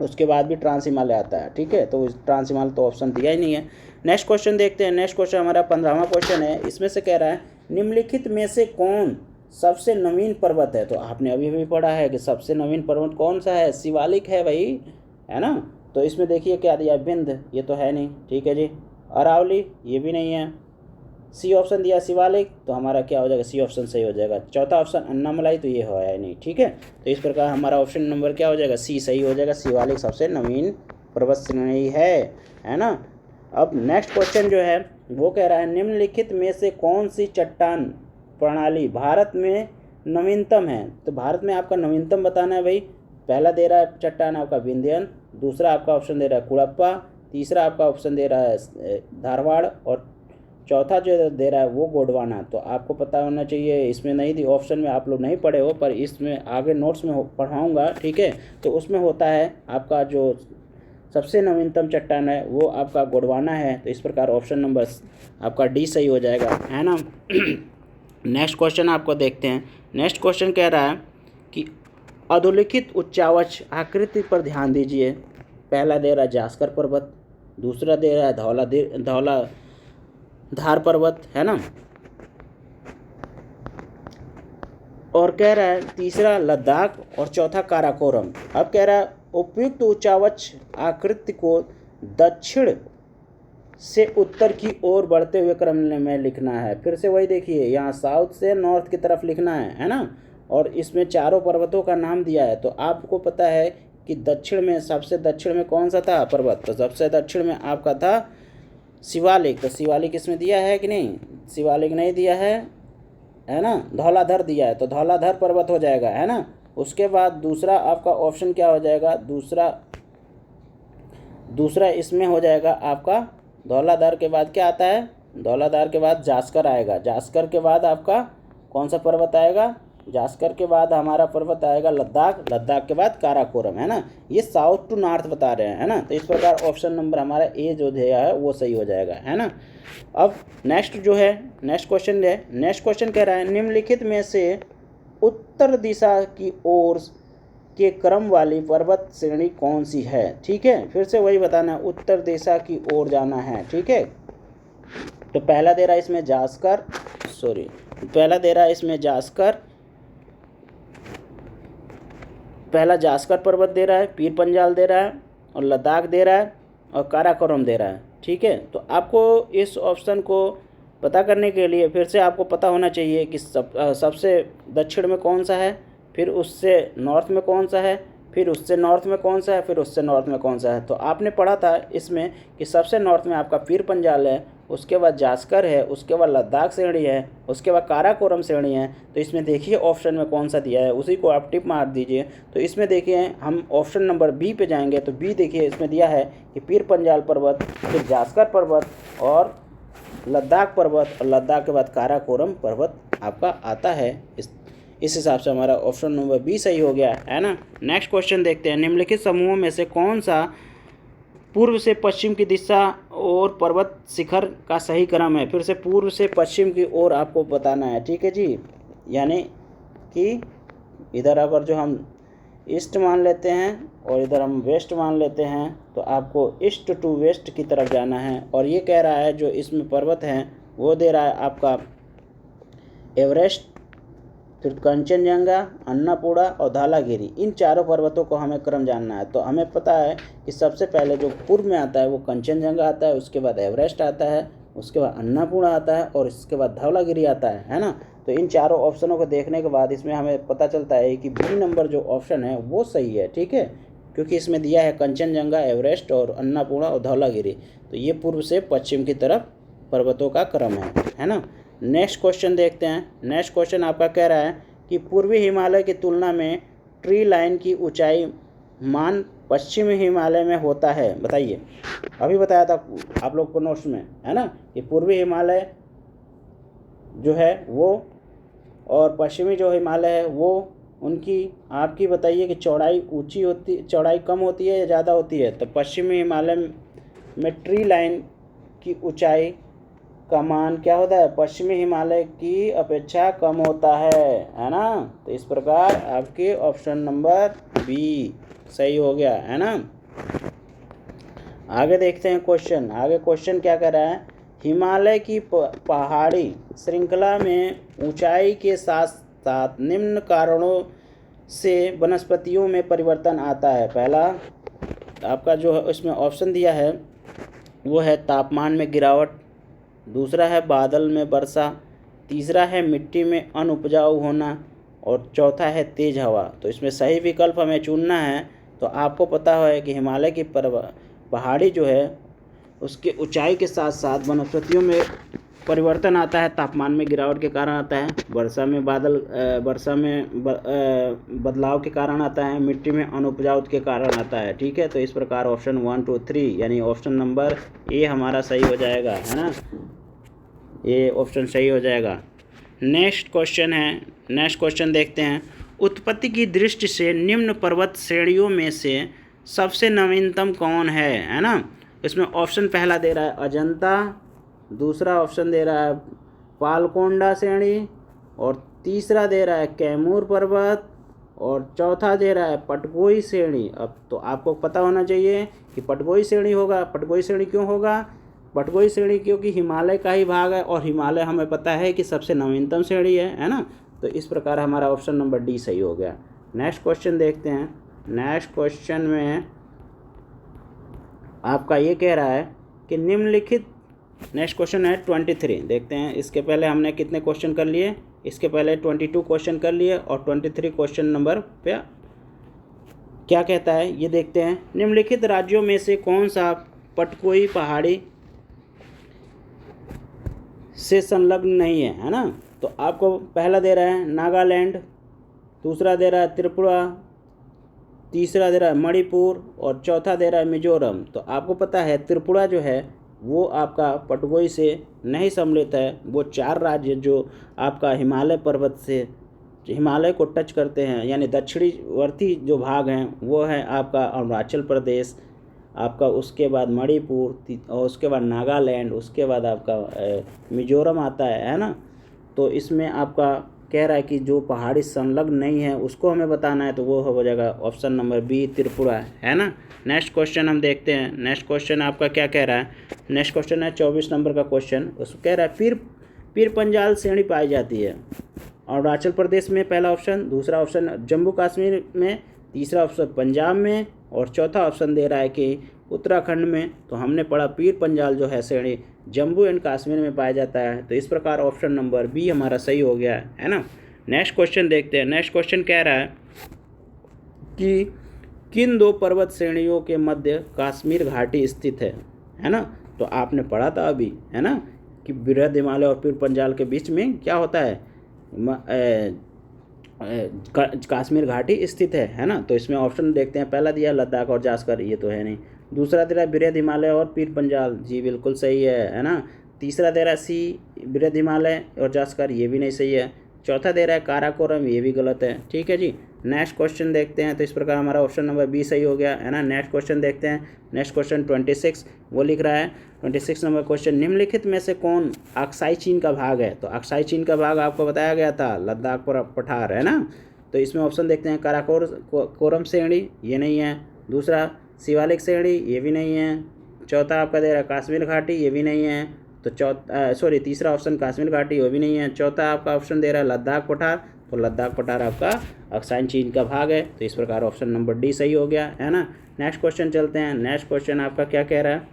उसके बाद भी ट्रांस हिमालय आता है। ठीक है, तो ट्रांस हिमालय तो ऑप्शन दिया ही नहीं है। नेक्स्ट क्वेश्चन देखते हैं। नेक्स्ट क्वेश्चन हमारा 15वां क्वेश्चन है। इसमें से कह रहा है निम्नलिखित में से कौन सबसे नवीन पर्वत है। तो आपने अभी भी पढ़ा है कि सबसे नवीन पर्वत कौन सा है, शिवालिक है भाई, है ना। तो इसमें देखिए क्या दिया, विंध्य, ये तो है नहीं। ठीक है जी, अरावली, ये भी नहीं है। सी ऑप्शन दिया शिवालिक, तो हमारा क्या हो जाएगा, सी ऑप्शन सही हो जाएगा। चौथा ऑप्शन अन्नामलाई, तो ये हो है नहीं। ठीक है, तो इस प्रकार हमारा ऑप्शन नंबर क्या हो जाएगा, सी सही हो जाएगा। शिवालिक सबसे नवीन पर्वत श्रेणी है ना। अब नेक्स्ट क्वेश्चन जो है वो कह रहा है निम्नलिखित में से कौन सी चट्टान प्रणाली भारत में नवीनतम है। तो भारत में आपका नवीनतम बताना है भाई। पहला दे रहा है चट्टान आपका विंध्यन, दूसरा आपका ऑप्शन दे रहा है कुड़प्पा, तीसरा आपका ऑप्शन दे रहा है धारवाड़, और चौथा जो दे रहा है वो गोंडवाना। तो आपको पता होना चाहिए, इसमें नहीं दी ऑप्शन में आप लोग नहीं पढ़े हो, पर इसमें आगे नोट्स में पढ़ाऊँगा। ठीक है, तो उसमें होता है आपका जो सबसे नवीनतम चट्टान है वो आपका गोंडवाना है। तो इस प्रकार ऑप्शन नंबर आपका डी सही हो जाएगा, है ना। नेक्स्ट क्वेश्चन आपको देखते हैं। नेक्स्ट क्वेश्चन कह रहा है कि अधोलिखित उच्चावच आकृति पर ध्यान दीजिए। पहला दे रहा है जास्कर पर्वत, दूसरा दे रहा है धौलाधार पर्वत, है ना, और कह रहा है तीसरा लद्दाख और चौथा काराकोरम। अब कह रहा है उपयुक्त उच्चावच आकृति को दक्षिण से उत्तर की ओर बढ़ते हुए क्रम में लिखना है। फिर से वही देखिए, यहाँ साउथ से नॉर्थ की तरफ लिखना है ना। और इसमें चारों पर्वतों का नाम दिया है। तो आपको पता है कि दक्षिण में, सबसे दक्षिण में कौन सा था पर्वत, तो सबसे दक्षिण में आपका था शिवालिक। तो शिवालिक इसमें दिया है कि नहीं, शिवालिक नहीं दिया है ना। धौलाधर दिया है, तो धौलाधर पर्वत हो जाएगा, है ना। उसके बाद दूसरा आपका ऑप्शन क्या हो जाएगा, दूसरा इसमें हो जाएगा आपका धौलाधार के बाद क्या आता है, धौलाधार के बाद जास्कर आएगा। जास्कर के बाद आपका कौन सा पर्वत आएगा, जास्कर के बाद हमारा पर्वत आएगा लद्दाख, लद्दाख के बाद काराकोरम, है ना। ये साउथ टू नॉर्थ बता रहे हैं, है ना। तो इस प्रकार ऑप्शन नंबर हमारा ए जो दिया है वो सही हो जाएगा, है ना। अब नेक्स्ट जो है, नेक्स्ट क्वेश्चन कह रहा है निम्नलिखित में से उत्तर दिशा की ओर के क्रम वाली पर्वत श्रेणी कौन सी है। ठीक है, फिर से वही बताना है, उत्तर दिशा की ओर जाना है। ठीक है, तो पहला दे रहा है इसमें जास्कर, पहला जास्कर पर्वत दे रहा है, पीर पंजाल दे रहा है, और लद्दाख दे रहा है, और काराकोरम दे रहा है। ठीक है, तो आपको इस ऑप्शन को पता करने के लिए फिर से आपको पता होना चाहिए कि सबसे दक्षिण में कौन सा है, फिर उससे नॉर्थ में कौन सा है, फिर उससे नॉर्थ में कौन सा है, फिर उससे नॉर्थ में कौन सा है। तो आपने पढ़ा था इसमें कि सबसे नॉर्थ में आपका पीर पंजाल है, उसके बाद जास्कर है, उसके बाद लद्दाख श्रेणी है, उसके बाद काराकोरम श्रेणी है। तो इसमें देखिए ऑप्शन में कौन सा दिया है, उसी को आप टिक मार दीजिए। तो इसमें देखिए हम ऑप्शन नंबर बी पे जाएंगे। तो बी देखिए इसमें दिया है कि पीर पंजाल पर्वत, फिर जास्कर पर्वत और लद्दाख पर्वत, और लद्दाख के बाद काराकोरम पर्वत आपका आता है। इस हिसाब से हमारा ऑप्शन नंबर बी सही हो गया, है ना। नेक्स्ट क्वेश्चन देखते हैं। निम्नलिखित समूहों में से कौन सा पूर्व से पश्चिम की दिशा और पर्वत शिखर का सही क्रम है। फिर से पूर्व से पश्चिम की ओर आपको बताना है। ठीक है जी, यानी कि इधर अगर जो हम ईस्ट मान लेते हैं और इधर हम वेस्ट मान लेते हैं, तो आपको ईस्ट टू वेस्ट की तरफ जाना है। और ये कह रहा है जो इसमें पर्वत हैं वो दे रहा है आपका एवरेस्ट, फिर कंचनजंगा, अन्नपूर्णा और धौलागिरी। इन चारों पर्वतों को हमें क्रम जानना है। तो हमें पता है कि सबसे पहले जो पूर्व में आता है वो कंचनजंगा आता है, उसके बाद एवरेस्ट आता है, उसके बाद अन्नपूर्णा आता है, और इसके बाद धौलागिरी आता है ना। तो इन चारों ऑप्शनों को देखने के बाद इसमें हमें पता चलता है कि बी नंबर जो ऑप्शन है वो सही है। ठीक है, क्योंकि इसमें दिया है कंचनजंगा, एवरेस्ट और अन्नपूर्णा और धौलागिरी। तो ये पूर्व से पश्चिम की तरफ पर्वतों का क्रम है ना। नेक्स्ट क्वेश्चन देखते हैं। नेक्स्ट क्वेश्चन आपका कह रहा है कि पूर्वी हिमालय की तुलना में ट्री लाइन की ऊंचाई मान पश्चिमी हिमालय में होता है? बताइए। अभी बताया था आप लोग को नोट्स में, है ना, कि पूर्वी हिमालय जो है वो और पश्चिमी जो हिमालय है वो, उनकी आपकी बताइए कि चौड़ाई ऊंची होती, चौड़ाई कम होती है या ज़्यादा होती है? तो पश्चिमी हिमालय में ट्री लाइन की ऊंचाई का मान क्या होता है? पश्चिमी हिमालय की अपेक्षा कम होता है ना। तो इस प्रकार आपके ऑप्शन नंबर बी सही हो गया, है ना। आगे देखते हैं क्वेश्चन। आगे क्वेश्चन क्या कर रहा है? हिमालय की पहाड़ी श्रृंखला में ऊंचाई के साथ साथ निम्न कारणों से वनस्पतियों में परिवर्तन आता है। पहला आपका जो इसमें ऑप्शन दिया है वो है तापमान में गिरावट, दूसरा है बादल में वर्षा, तीसरा है मिट्टी में अनउपजाऊ होना और चौथा है तेज़ हवा। तो इसमें सही विकल्प हमें चुनना है। तो आपको पता है कि हिमालय की पहाड़ी जो है उसके ऊंचाई के साथ साथ वनस्पतियों में परिवर्तन आता है, तापमान में गिरावट के कारण आता है, वर्षा में बदलाव के कारण आता है, मिट्टी में अनुपजाऊ के कारण आता है। ठीक है, तो इस प्रकार ऑप्शन 1, 2, 3 यानी ऑप्शन नंबर ए हमारा सही हो जाएगा, है ना। ये ऑप्शन सही हो जाएगा। नेक्स्ट क्वेश्चन देखते हैं। उत्पत्ति की दृष्टि से निम्न पर्वत श्रेणियों में से सबसे नवीनतम कौन है ना। इसमें ऑप्शन पहला दे रहा है अजंता, दूसरा ऑप्शन दे रहा है पालकोंडा श्रेणी और तीसरा दे रहा है कैमूर पर्वत और चौथा दे रहा है पटगोई श्रेणी। अब तो आपको पता होना चाहिए कि पटगोई श्रेणी होगा। पटगोई श्रेणी क्यों होगा? पटगोई श्रेणी क्योंकि हिमालय का ही भाग है और हिमालय हमें पता है कि सबसे नवीनतम श्रेणी है ना। तो इस प्रकार हमारा ऑप्शन नंबर डी सही हो गया। नेक्स्ट क्वेश्चन देखते हैं। नेक्स्ट क्वेश्चन में आपका ये कह रहा है कि निम्नलिखित, नेक्स्ट क्वेश्चन है 23, देखते हैं। इसके पहले हमने कितने क्वेश्चन कर लिए? इसके पहले 22 क्वेश्चन कर लिए और 23 क्वेश्चन नंबर पे क्या कहता है ये देखते हैं। निम्नलिखित राज्यों में से कौन सा पटकोई पहाड़ी से संलग्न नहीं है ना। तो आपको पहला दे रहा है नागालैंड, दूसरा दे रहा है त्रिपुरा, तीसरा दे रहा है मणिपुर और चौथा दे रहा है मिजोरम। तो आपको पता है त्रिपुरा जो है वो आपका पटगोई से नहीं सम्मिलित है। वो 4 राज्य जो आपका हिमालय पर्वत से हिमालय को टच करते हैं यानी दक्षिणवर्ती जो भाग हैं वो है आपका अरुणाचल प्रदेश, आपका उसके बाद मणिपुर और उसके बाद नागालैंड, उसके बाद आपका मिजोरम आता है ना। तो इसमें आपका कह रहा है कि जो पहाड़ी संलग्न नहीं है उसको हमें बताना है, तो वो हो जाएगा ऑप्शन नंबर बी त्रिपुरा, है ना। नेक्स्ट क्वेश्चन हम देखते हैं। नेक्स्ट क्वेश्चन आपका क्या कह रहा है? नेक्स्ट क्वेश्चन है 24 नंबर का क्वेश्चन। उसको कह रहा है पीर पंजाल श्रेणी पाई जाती है अरुणाचल प्रदेश में, पहला ऑप्शन, दूसरा ऑप्शन जम्मू कश्मीर में, तीसरा ऑप्शन पंजाब में और चौथा ऑप्शन दे रहा है कि उत्तराखंड में। तो हमने पढ़ा पीर पंजाल जो है श्रेणी जम्मू एंड कश्मीर में पाया जाता है। तो इस प्रकार ऑप्शन नंबर बी हमारा सही हो गया है ना। नेक्स्ट क्वेश्चन देखते हैं। नेक्स्ट क्वेश्चन कह रहा है कि किन 2 पर्वत श्रेणियों के मध्य कश्मीर घाटी स्थित है ना। तो आपने पढ़ा था अभी, है ना, कि बृहद हिमालय और पीर पंजाल के बीच में क्या होता है? कश्मीर घाटी स्थित है ना। तो इसमें ऑप्शन देखते हैं। पहला दिया लद्दाख और जास्कर, ये तो है नहीं। दूसरा दे रहा है बृहद हिमालय और पीर पंजाल, जी बिल्कुल सही है ना। तीसरा दे रहा है सी बृहद हिमालय और जास्कर, ये भी नहीं सही है। चौथा दे रहा है काराकोरम, ये भी गलत है। ठीक है जी। नेक्स्ट क्वेश्चन देखते हैं। तो इस प्रकार हमारा ऑप्शन नंबर बी सही हो गया, है ना। नेक्स्ट क्वेश्चन देखते हैं। नेक्स्ट क्वेश्चन 26 वो लिख रहा है। 26 नंबर क्वेश्चन, निम्नलिखित में से कौन अक्साई चीन का भाग है? तो अक्साई चीन का भाग आपको बताया गया था लद्दाख पर पठार, है ना। तो इसमें ऑप्शन देखते हैं। काराकोरम श्रेणी, ये नहीं है। दूसरा शिवालिक श्रेणी, ये भी नहीं है। चौथा आपका दे रहा है कश्मीर घाटी, ये भी नहीं है। तो तीसरा ऑप्शन कश्मीर घाटी, वो भी नहीं है। चौथा आपका ऑप्शन दे रहा है लद्दाख पठार, तो लद्दाख पठार आपका अक्साई चीन का भाग है। तो इस प्रकार ऑप्शन नंबर डी सही हो गया, है ना। नेक्स्ट क्वेश्चन चलते हैं। नेक्स्ट क्वेश्चन आपका क्या कह रहा है?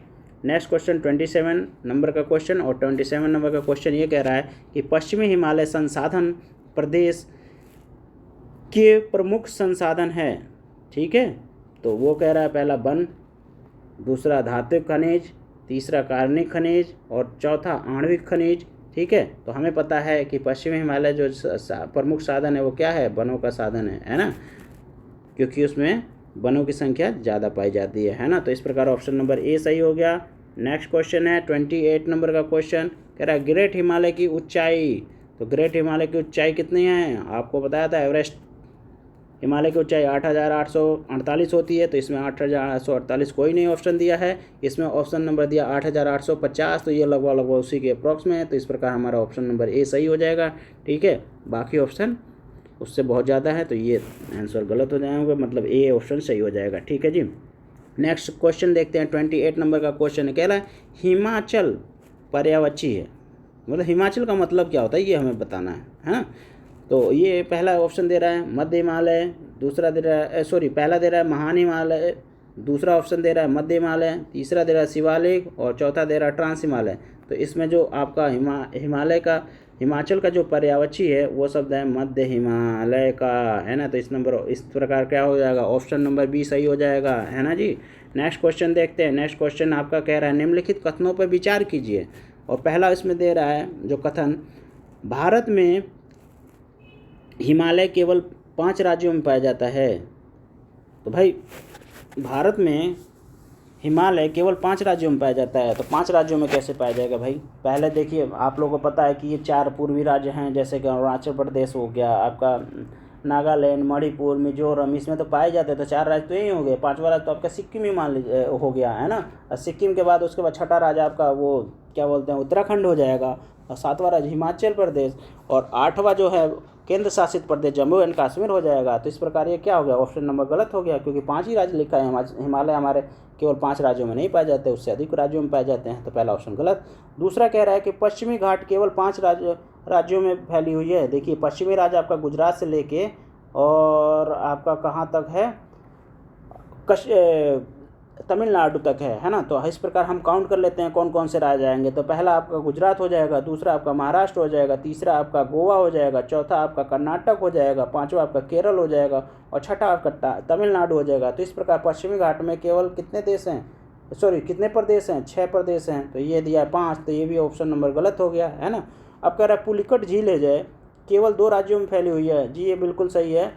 नेक्स्ट क्वेश्चन 27 नंबर का क्वेश्चन और 27 नंबर का क्वेश्चन ये कह रहा है कि पश्चिमी हिमालय संसाधन प्रदेश के प्रमुख संसाधन है। ठीक है, तो वो कह रहा है पहला वन, दूसरा धात्विक खनिज, तीसरा कार्बनिक खनिज और चौथा आणविक खनिज। ठीक है, तो हमें पता है कि पश्चिमी हिमालय जो प्रमुख साधन है वो क्या है? वनों का साधन है ना, क्योंकि उसमें वनों की संख्या ज़्यादा पाई जाती है ना। तो इस प्रकार ऑप्शन नंबर ए सही हो गया। नेक्स्ट क्वेश्चन है 28 नंबर का क्वेश्चन, कह रहा है ग्रेट हिमालय की ऊंचाई। तो ग्रेट हिमालय की ऊंचाई कितनी है, आपको बताया था एवरेस्ट हिमालय की ऊंचाई 8,848 होती है। तो इसमें 8,848 कोई नहीं ऑप्शन दिया है, इसमें ऑप्शन नंबर दिया 8,850, तो ये लगभग उसी के अप्रॉक्स में है। तो इस प्रकार हमारा ऑप्शन नंबर ए सही हो जाएगा। ठीक है, बाकी ऑप्शन उससे बहुत ज़्यादा है, तो ये आंसर गलत हो जाएंगे, मतलब ए ऑप्शन सही हो जाएगा। ठीक है जी। नेक्स्ट क्वेश्चन देखते हैं 28 नंबर का क्वेश्चन है, कह रहा है हिमाचल पर्यावची है। मतलब हिमाचल का मतलब क्या होता है ये हमें बताना है ना। तो ये पहला ऑप्शन दे रहा है मध्य हिमालय, दूसरा दे रहा है पहला दे रहा है महान हिमालय, दूसरा ऑप्शन दे रहा है मध्य हिमालय, तीसरा दे रहा है शिवालिक और चौथा दे रहा है ट्रांस हिमालय। तो इसमें जो आपका हिमाचल का जो पर्यावची है वो शब्द है मध्य हिमालय का, है ना। तो इस प्रकार क्या हो जाएगा, ऑप्शन नंबर बी सही हो जाएगा, है ना जी। नेक्स्ट क्वेश्चन देखते हैं। नेक्स्ट क्वेश्चन आपका कह रहा है निम्नलिखित कथनों पर विचार कीजिए। और पहला इसमें दे रहा है जो कथन, भारत में हिमालय केवल 5 राज्यों में पाया जाता है। तो भाई भारत में हिमालय केवल 5 राज्यों में पाया जाता है, तो 5 राज्यों में कैसे पाया जाएगा भाई। पहले देखिए आप लोगों को पता है कि ये 4 पूर्वी राज्य हैं, जैसे कि अरुणाचल प्रदेश हो गया, आपका नागालैंड, मणिपुर, मिजोरम, इसमें तो पाए जाते हैं। तो 4 राज्य तो यही हो गए, 5वां राज्य तो आपका सिक्किम ही मान लीजिए हो गया, है ना। और सिक्किम के बाद उसके बाद छठा राज्य आपका वो क्या बोलते हैं उत्तराखंड हो जाएगा, और 7वां राज्य हिमाचल प्रदेश, और 8वां जो है केंद्र शासित प्रदेश जम्मू एंड कश्मीर हो जाएगा। तो इस प्रकार ये क्या हो गया, ऑप्शन नंबर गलत हो गया, क्योंकि 5 ही राज्य लिखा है। हिमालय हमारे केवल 5 राज्यों में नहीं पाए जाते, उससे अधिक राज्यों में पाए जाते हैं। तो पहला ऑप्शन गलत। दूसरा कह रहा है कि पश्चिमी घाट केवल 5 राज्यों में फैली हुई है। देखिए पश्चिमी राज्य आपका गुजरात से लेके और आपका कहाँ तक है, तमिलनाडु तक है ना। तो इस प्रकार हम काउंट कर लेते हैं कौन कौन से राज्य आएंगे। तो पहला आपका गुजरात हो जाएगा, दूसरा आपका महाराष्ट्र हो जाएगा, तीसरा आपका गोवा हो जाएगा, चौथा आपका कर्नाटक हो जाएगा, 5वां आपका केरल हो जाएगा, और छठा आपका तमिलनाडु हो जाएगा। तो इस प्रकार पश्चिमी घाट में केवल कितने कितने प्रदेश हैं, 6 प्रदेश हैं। तो ये दिया है 5, तो ये भी ऑप्शन नंबर गलत हो गया, है ना। अब कह रहा है पुलिकट झील है जो केवल 2 राज्यों में फैली हुई है। जी ये बिल्कुल सही है,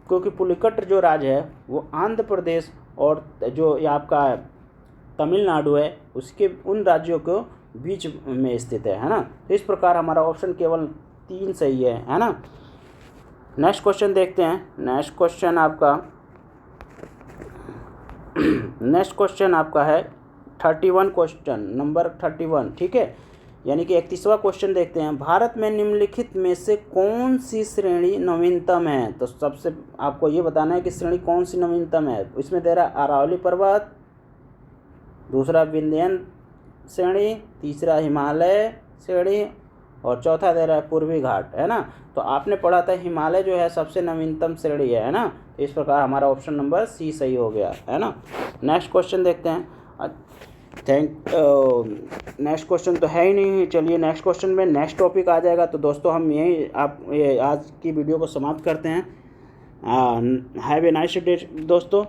क्योंकि पुलिकट जो राज्य है वो आंध्र प्रदेश और जो ये आपका तमिलनाडु है उसके उन राज्यों को बीच में स्थित है ना। तो इस प्रकार हमारा ऑप्शन केवल 3 सही है ना। नेक्स्ट क्वेश्चन देखते हैं। नेक्स्ट क्वेश्चन आपका है 31 क्वेश्चन नंबर 31, ठीक है, यानी कि 31वां क्वेश्चन देखते हैं। भारत में निम्नलिखित में से कौन सी श्रेणी नवीनतम है। तो सबसे आपको ये बताना है कि श्रेणी कौन सी नवीनतम है। इसमें दे रहा है अरावली पर्वत, दूसरा विंध्यन श्रेणी, तीसरा हिमालय श्रेणी, और चौथा दे रहा है पूर्वी घाट, है ना। तो आपने पढ़ा था हिमालय जो है सबसे नवीनतम श्रेणी है ना। तो इस प्रकार हमारा ऑप्शन नंबर सी सही हो गया, है ना। नेक्स्ट क्वेश्चन देखते हैं। नेक्स्ट क्वेश्चन तो है ही नहीं, चलिए नेक्स्ट क्वेश्चन में नेक्स्ट टॉपिक आ जाएगा। तो दोस्तों हम ये आज की वीडियो को समाप्त करते हैं। हैव ए नाइस डे दोस्तों।